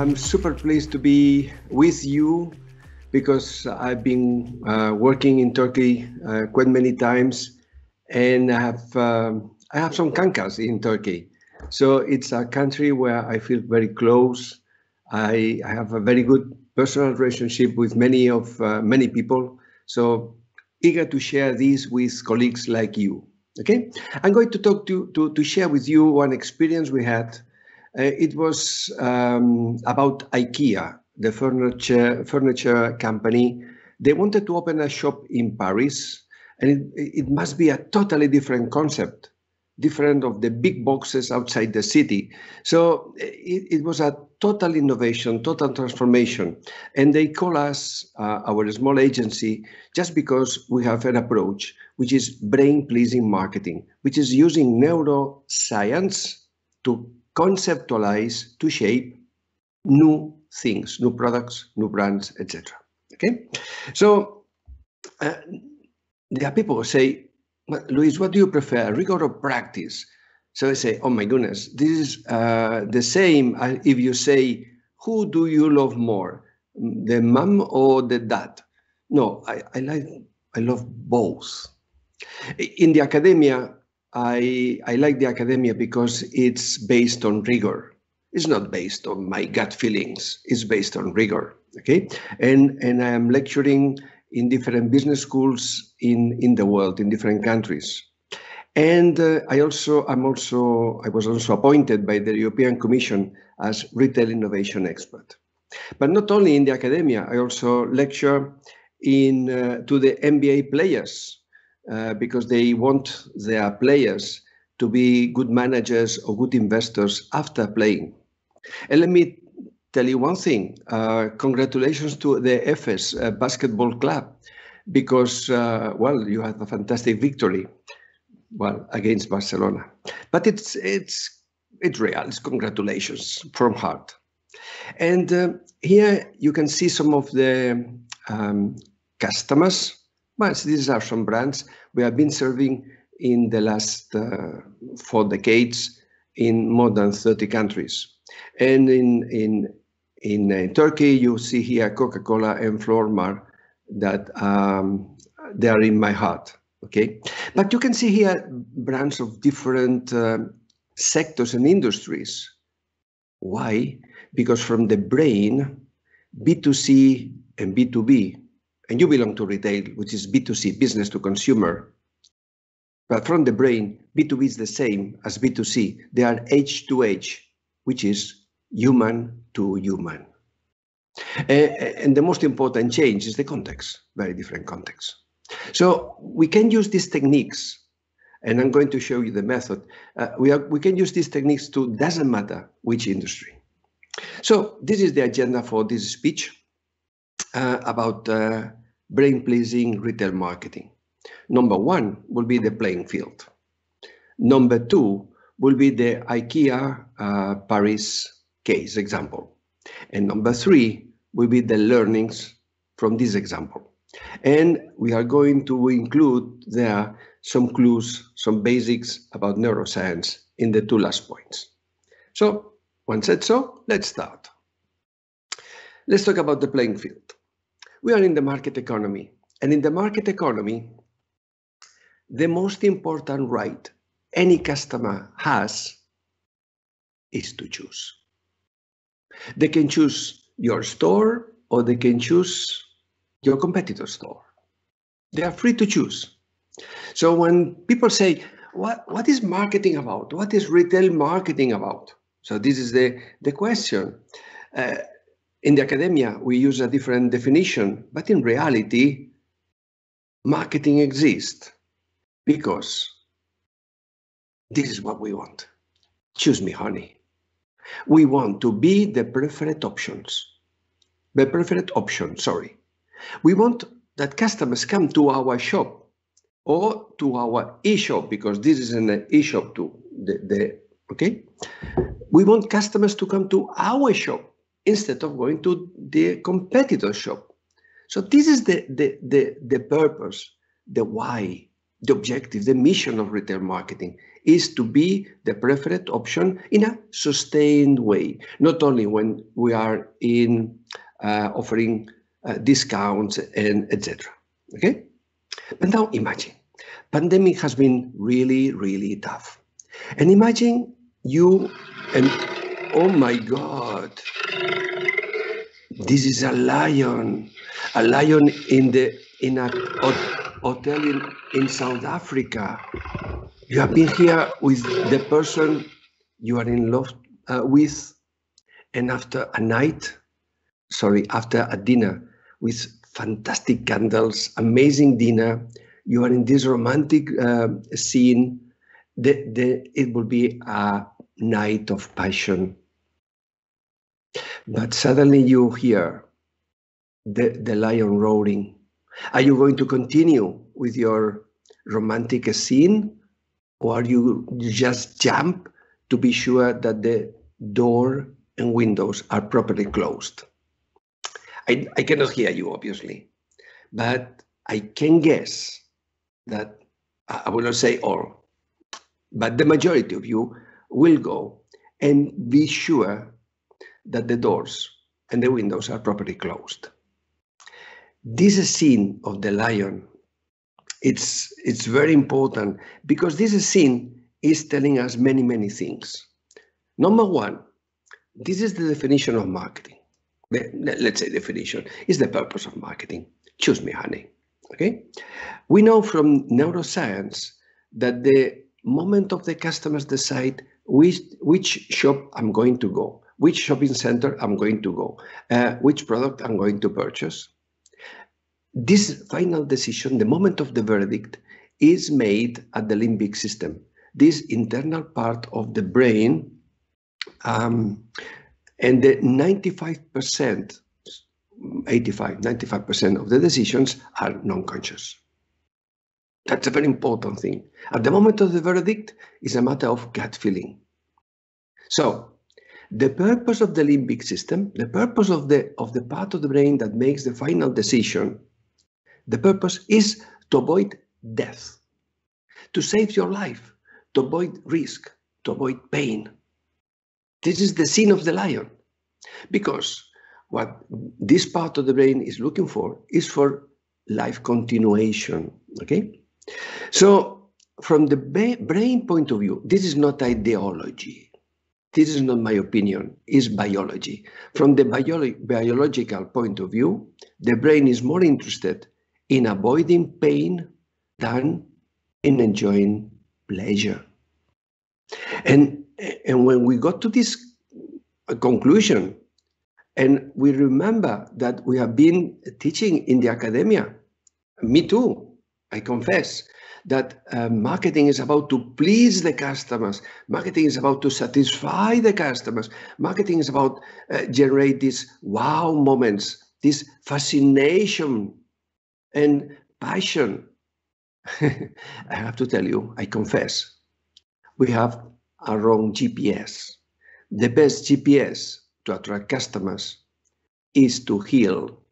I'm super pleased to be with you because I've been working in Turkey quite many times, and I have some kankas in Turkey. So it's a country where I feel very close. I have a very good personal relationship with many people. So eager to share this with colleagues like you. Okay, I'm going to talk to share with you one experience we had. It was about IKEA, the furniture company. They wanted to open a shop in Paris, and it must be a totally different concept, different of the big boxes outside the city. So it was a total innovation, total transformation. And they call us, our small agency, just because we have an approach, which is brain-pleasing marketing, which is using neuroscience to conceptualize, to shape new things, new products, new brands, etc. Okay, so there are people who say, Luis, what do you prefer, rigor or practice? So I say, oh my goodness, this is the same if you say, who do you love more, the mom or the dad? No, I love both. In the academia, I like the academia because it's based on rigor. It's not based on my gut feelings. It's based on rigor. Okay, and I am lecturing in different business schools in the world, in different countries. And I was also appointed by the European Commission as retail innovation expert. But not only in the academia, I also lecture to the NBA players because they want their players to be good managers or good investors after playing. And let me tell you one thing. Congratulations to the FS basketball club, because, well, you had a fantastic victory, well, against Barcelona. But it's real. It's congratulations from heart. And here you can see some of the customers. Well, these are some brands we have been serving in the last 4 decades in more than 30 countries. And in Turkey, you see here Coca-Cola and Flormar that they are in my heart. Okay, but you can see here brands of different sectors and industries. Why? Because from the brain, B2C and B2B, and you belong to retail, which is B2C, business to consumer. But from the brain, B2B is the same as B2C. They are H to H, which is human to human. And the most important change is the context, very different context. So we can use these techniques, and I'm going to show you the method. We can use these techniques to, doesn't matter which industry. So this is the agenda for this speech about brain-pleasing retail marketing. Number 1 will be the playing field. Number 2 will be the IKEA Paris case example. And number 3 will be the learnings from this example. And we are going to include there some clues, some basics about neuroscience in the 2 last points. So, once said so, let's start. Let's talk about the playing field. We are in the market economy, and in the market economy, the most important right any customer has is to choose. They can choose your store, or they can choose your competitor's store. They are free to choose. So when people say, what is marketing about? What is retail marketing about? So this is the question. In the academia, we use a different definition, but in reality, marketing exists because this is what we want. Choose me, honey. We want to be the preferred options. The preferred option, sorry. We want that customers come to our shop or to our e-shop, because this is an e-shop too. Okay? We want customers to come to our shop instead of going to the competitor shop. So this is the purpose, the why the objective, the mission of retail marketing is to be the preferred option in a sustained way, not only when we are in offering discounts and etc. Okay? But now imagine, pandemic has been really, really tough. And imagine you and, oh my God, this is a lion in a hotel in South Africa. You have been here with the person you are in love with, and after a dinner with fantastic candles, amazing dinner, you are in this romantic scene. It will be a night of passion. But suddenly you hear the lion roaring. Are you going to continue with your romantic scene, or are you just jump to be sure that the door and windows are properly closed? I cannot hear you, obviously, but I can guess that, I will not say all, but the majority of you will go and be sure that the doors and the windows are properly closed. This scene of the lion, it's very important because this scene is telling us many, many things. Number one, this is the definition of marketing. Let's say definition is the purpose of marketing. Choose me, honey. Okay? We know from neuroscience that the moment of the customers decide which shop I'm going to go, which shopping center I'm going to go, which product I'm going to purchase. This final decision, the moment of the verdict, is made at the limbic system, this internal part of the brain, and the 95% of the decisions are non-conscious. That's a very important thing. At the moment of the verdict, is a matter of gut feeling. So, the purpose of the limbic system, the purpose of the part of the brain that makes the final decision, the purpose is to avoid death, to save your life, to avoid risk, to avoid pain. This is the scene of the lion, because what this part of the brain is looking for is for life continuation, okay? So from the brain point of view, this is not ideology. This is not my opinion, it's biology. From the biological point of view, the brain is more interested in avoiding pain than in enjoying pleasure. And when we got to this conclusion, and we remember that we have been teaching in the academia, me too, I confess, that marketing is about to please the customers. Marketing is about to satisfy the customers. Marketing is about generate these wow moments, this fascination and passion. I have to tell you, I confess, we have a wrong GPS. The best GPS to attract customers is to heal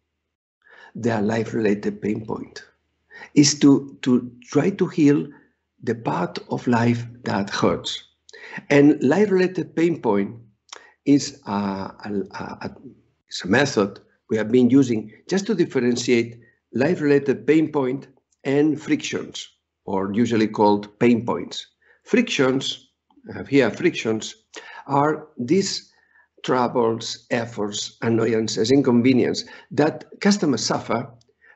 their life-related pain point, is to try to heal the part of life that hurts. And life-related pain point is a method we have been using just to differentiate life-related pain point and frictions, or usually called pain points. Frictions, I have here frictions, are these troubles, efforts, annoyances, inconvenience that customers suffer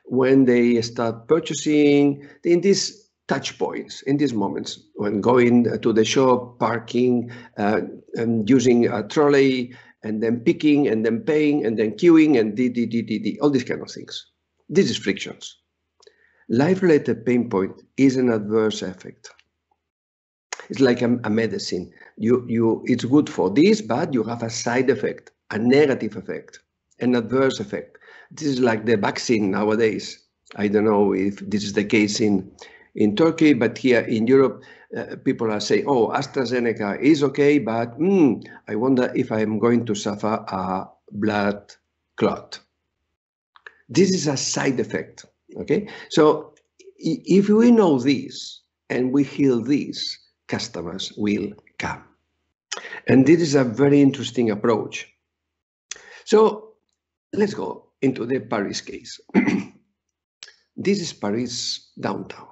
when they start purchasing in these touch points, in these moments, when going to the shop, parking, and using a trolley, and then picking, and then paying, and then queuing, and all these kind of things. This is frictions. Life-related pain point is an adverse effect. It's like a medicine. It's good for this, but you have a side effect, a negative effect, an adverse effect. This is like the vaccine nowadays. I don't know if this is the case in Turkey, but here in Europe, people are saying, oh, AstraZeneca is okay, but I wonder if I'm going to suffer a blood clot. This is a side effect, okay? So if we know this and we heal this, customers will come. And this is a very interesting approach. So let's go into the Paris case. This is Paris downtown.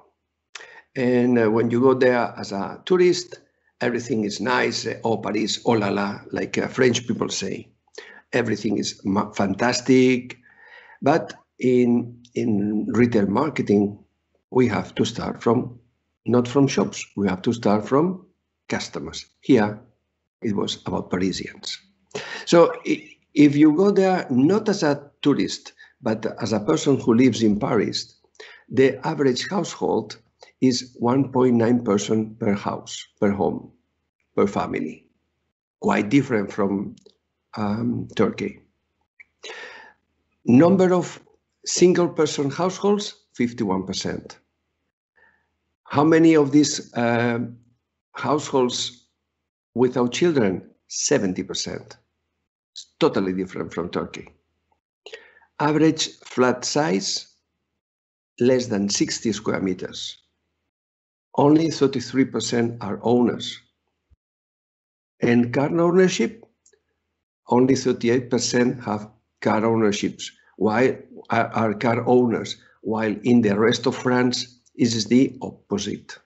And when you go there as a tourist, everything is nice. Oh, Paris, oh la la, like French people say. Everything is fantastic. But in retail marketing, we have to start from, not from shops, we have to start from customers. Here, it was about Parisians. So if you go there, not as a tourist, but as a person who lives in Paris, the average household is 1.9 person per house, per home, per family. Quite different from Turkey. Number of single person households, 51%. How many of these households without children? 70%. It's totally different from Turkey. Average flat size, less than 60 square meters. Only 33% are owners. And car ownership, only 38% have car ownerships, while are car owners, while in the rest of France it is the opposite.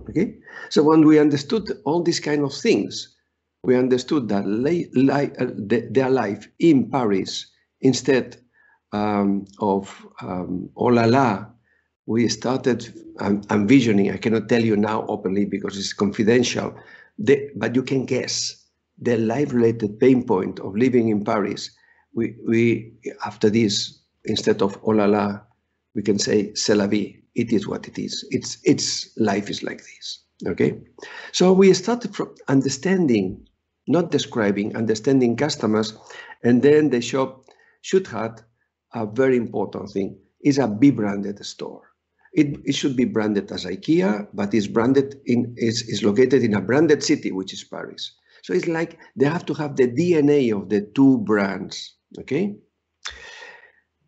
Okay, so when we understood all these kind of things, we understood that their life in Paris, instead of oh la la, we started envisioning. I cannot tell you now openly because it's confidential, but you can guess the life-related pain point of living in Paris. We after this, instead of oh la la, we can say c'est la vie. It is what it is. It's life is like this. Okay, so we started from understanding, not describing, understanding customers, and then the shop should have a very important thing: is a B-branded store. It should be branded as IKEA, but is branded is located in a branded city, which is Paris. So it's like they have to have the DNA of the two brands. Okay,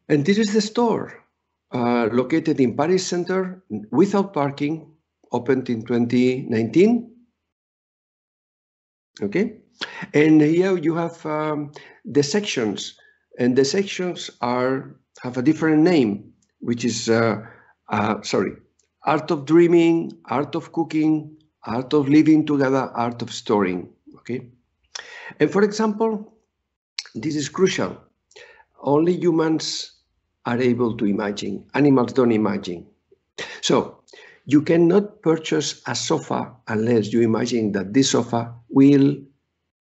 and this is the store. Located in Paris Center, without parking, opened in 2019. Okay, and here you have the sections, and the sections have a different name, which is art of dreaming, art of cooking, art of living together, art of storing. Okay, and for example, this is crucial. Only humans are able to imagine. Animals don't imagine. So you cannot purchase a sofa unless you imagine that this sofa will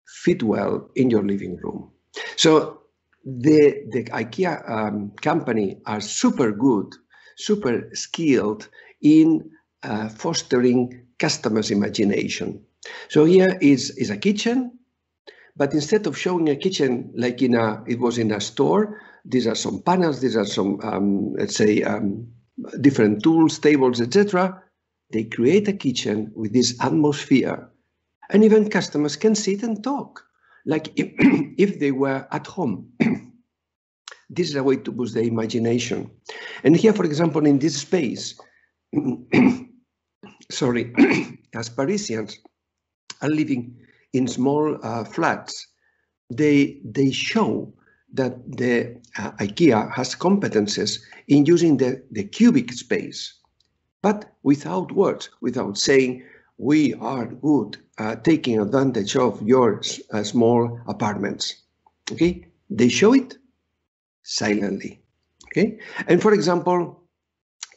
fit well in your living room. So the IKEA company are super good, super skilled in fostering customers' imagination. So here is a kitchen, but instead of showing a kitchen like it was in a store, these are some panels, these are some, let's say, different tools, tables, etc. They create a kitchen with this atmosphere, and even customers can sit and talk, like if they were at home. This is a way to boost their imagination. And here, for example, in this space, sorry, as Parisians are living in small flats, they show that the IKEA has competences in using the cubic space, but without words, without saying, we are good at taking advantage of your small apartments. Okay, they show it silently. Okay, and for example,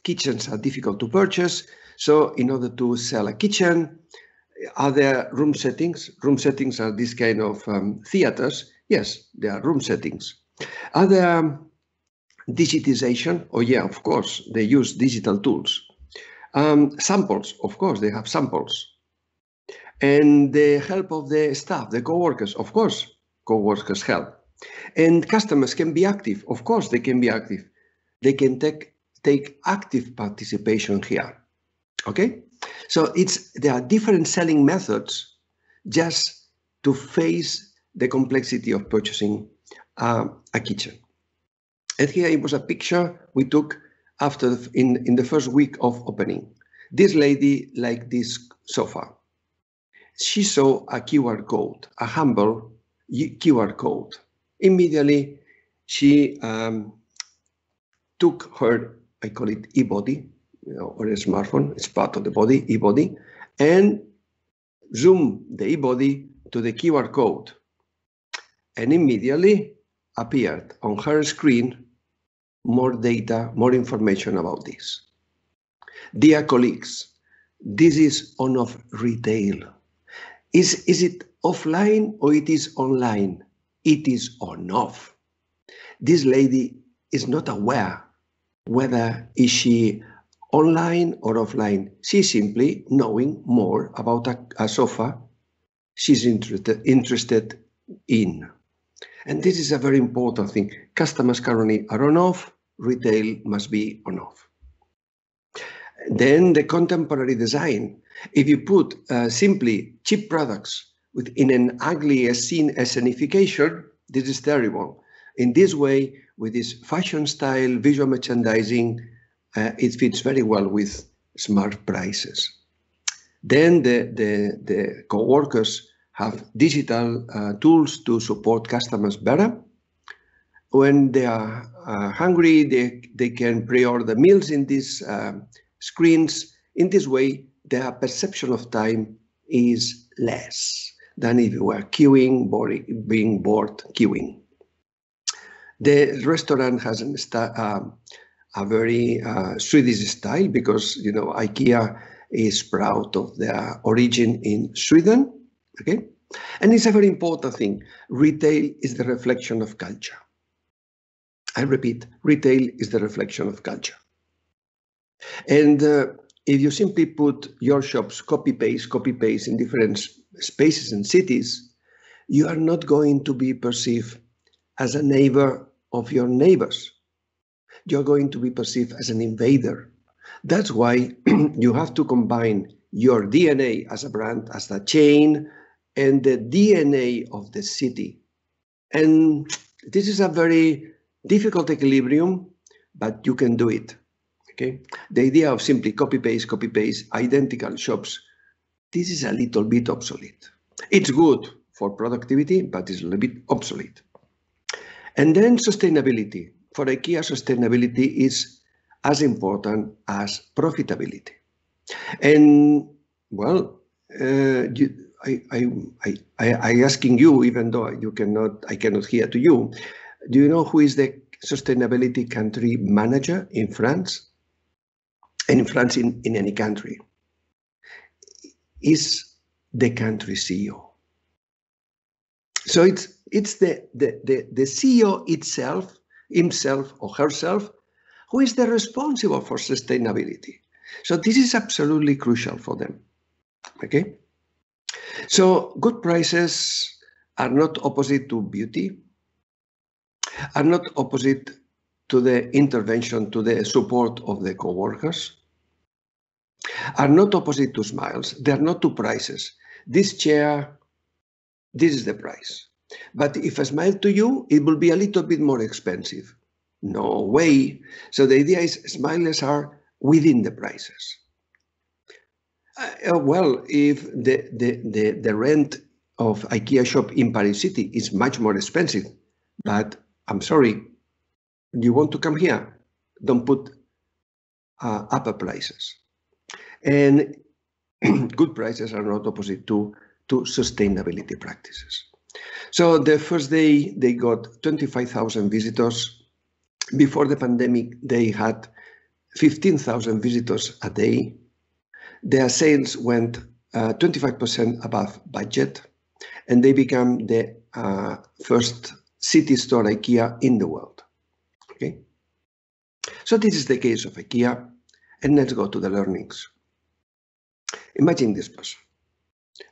kitchens are difficult to purchase. So in order to sell a kitchen, are there room settings? Room settings are this kind of theaters. Yes, there are room settings. Are there digitization? Oh yeah, of course, they use digital tools. Samples, of course, they have samples. And the help of the staff, the co-workers, of course, co-workers help. And customers can be active. Of course, they can be active. They can take active participation here. Okay? So there are different selling methods just to face the complexity of purchasing a kitchen. And here it was a picture we took in the first week of opening. This lady liked this sofa. She saw a QR code, a humble QR code. Immediately, she took her, I call it e-body, or a smartphone, it's part of the body, e-body, and zoomed the e-body to the QR code. And immediately appeared on her screen more data, more information about this. Dear colleagues, this is on-off retail. Is it offline or it is online? It is on-off. This lady is not aware whether is she online or offline. She's simply knowing more about a sofa she's interested in. And this is a very important thing. Customers currently are on-off, retail must be on-off. Then the contemporary design. If you put simply cheap products in an ugly scenification, this is terrible. In this way, with this fashion style, visual merchandising, it fits very well with smart prices. Then the co-workers have digital tools to support customers better. When they are hungry, they can pre-order meals in these screens. In this way, their perception of time is less than if you were queuing, being bored queuing. The restaurant has a very Swedish style because, you know, IKEA is proud of their origin in Sweden, okay? And it's a very important thing. Retail is the reflection of culture. I repeat, retail is the reflection of culture. And if you simply put your shops copy-paste in different spaces and cities, you are not going to be perceived as a neighbor of your neighbors. You're going to be perceived as an invader. That's why you have to combine your DNA as a brand, as a chain, and the DNA of the city. And this is a very difficult equilibrium, but you can do it. Okay? The idea of simply copy-paste, identical shops, this is a little bit obsolete. It's good for productivity, but it's a little bit obsolete. And then sustainability. For IKEA, sustainability is as important as profitability. And well, I asking you, even though I cannot hear to you, do you know who is the sustainability country manager in France? And in France, in any country, is the country CEO. So it's the CEO itself, himself or herself, who is the responsible for sustainability. So this is absolutely crucial for them. Okay. So good prices are not opposite to beauty, are not opposite to the intervention, to the support of the co-workers, are not opposite to smiles. They are not two prices. This chair, this is the price. But if I smile to you, it will be a little bit more expensive. No way. So the idea is smiles are within the prices. Well, if the rent of IKEA shop in Paris City is much more expensive, but I'm sorry, you want to come here, don't put upper prices. And good prices are not opposite to sustainability practices. So the first day they got 25,000 visitors. Before the pandemic, they had 15,000 visitors a day. Their sales went 25% above budget, and they became the first city store IKEA in the world. Okay. So this is the case of IKEA, and let's go to the learnings. Imagine this person.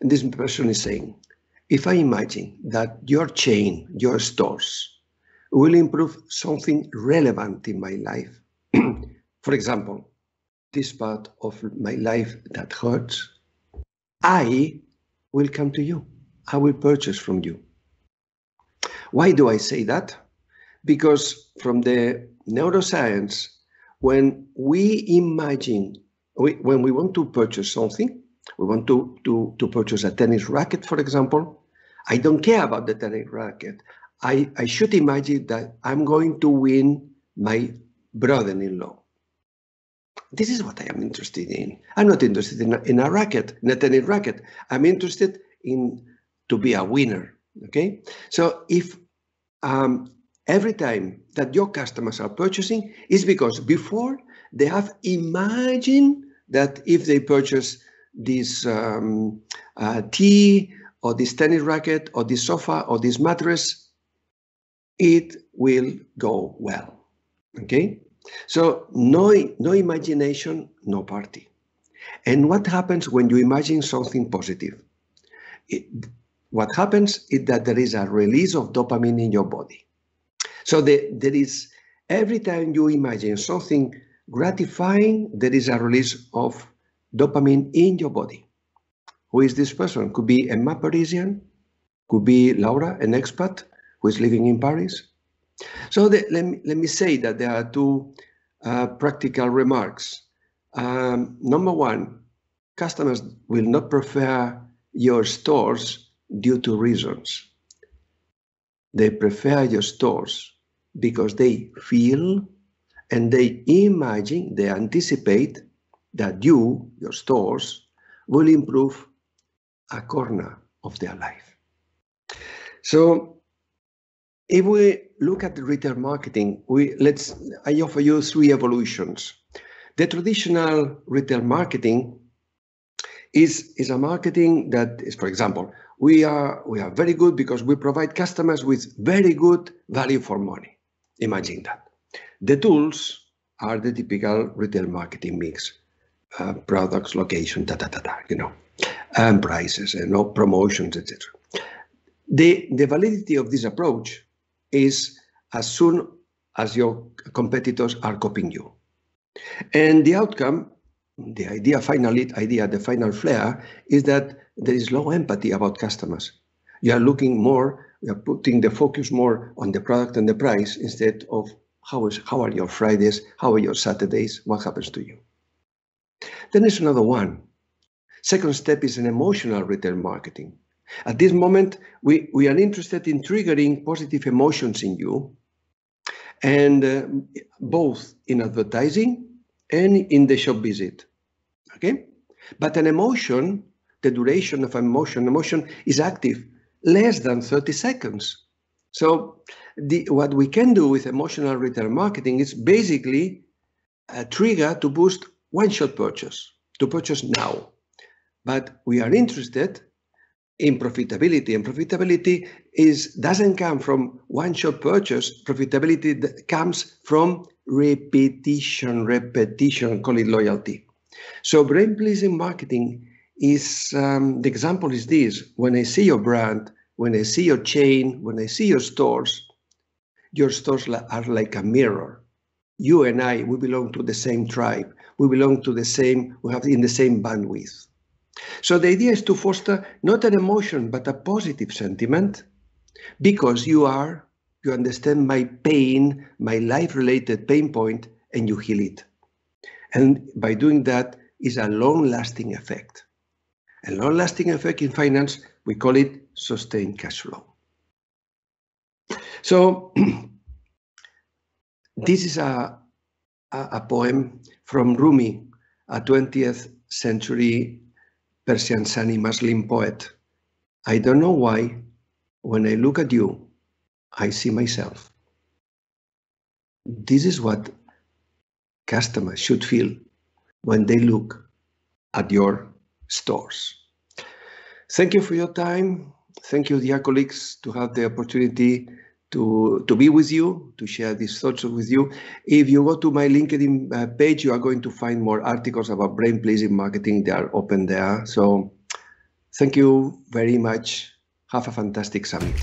And this person is saying, if I imagine that your chain, your stores, will improve something relevant in my life, for example, this part of my life that hurts, I will come to you. I will purchase from you. Why do I say that? Because from the neuroscience when we imagine, when we want to purchase something, we want to purchase a tennis racket, for example, I don't care about the tennis racket. I should imagine that I'm going to win my brother-in-law. This is what I am interested in. I'm not interested in a racket, in a tennis racket. I'm interested in to be a winner, okay? So if every time that your customers are purchasing is because before they have imagined that if they purchase this tea or this tennis racket or this sofa or this mattress, it will go well, okay? So no imagination, no party. And what happens when you imagine something positive? What happens is that there is a release of dopamine in your body. So there is, every time you imagine something gratifying, there is a release of dopamine in your body. Who is this person? Could be Emma Parisian, could be Laura, an expat who is living in Paris. So let me say that there are two practical remarks. Number one, customers will not prefer your stores due to reasons. They prefer your stores because they feel and they imagine, they anticipate that your stores, will improve a corner of their life. So if we look at the retail marketing, I offer you three evolutions. The traditional retail marketing is a marketing that is, for example, we are very good because we provide customers with very good value for money. Imagine that. The tools are the typical retail marketing mix. Products, location, and prices, and promotions, etc. The validity of this approach is as soon as your competitors are copying you. And the outcome, the final flair, is that there is low empathy about customers. You are looking more, you are putting the focus more on the product and the price instead of how are your Fridays, how are your Saturdays, what happens to you. Then there's another one. Second step is an emotional retail marketing. At this moment, we are interested in triggering positive emotions in you, and both in advertising and in the shop visit, okay? But an emotion, the duration of emotion is active, less than 30 seconds. So what we can do with emotional retail marketing is basically a trigger to boost one-shot purchase, to purchase now. But we are interested in profitability, and profitability doesn't come from one-shot purchase. Profitability that comes from repetition, call it loyalty. So brain-pleasing marketing is, the example is this: when I see your brand, when I see your chain, when I see your stores are like a mirror. You and I, we belong to the same tribe. We belong to we have in the same bandwidth. So the idea is to foster not an emotion, but a positive sentiment, because you understand my pain, my life-related pain point, and you heal it. And by doing that is a long-lasting effect. A long-lasting effect in finance, we call it sustained cash flow. So this is a poem from Rumi, a 20th century Persian Sunni Muslim poet. I don't know why, when I look at you, I see myself. This is what customers should feel when they look at your stores. Thank you for your time. Thank you, dear colleagues, to have the opportunity to be with you, to share these thoughts with you. If you go to my LinkedIn page, you are going to find more articles about brain-pleasing marketing. They are open there. So thank you very much. Have a fantastic summit.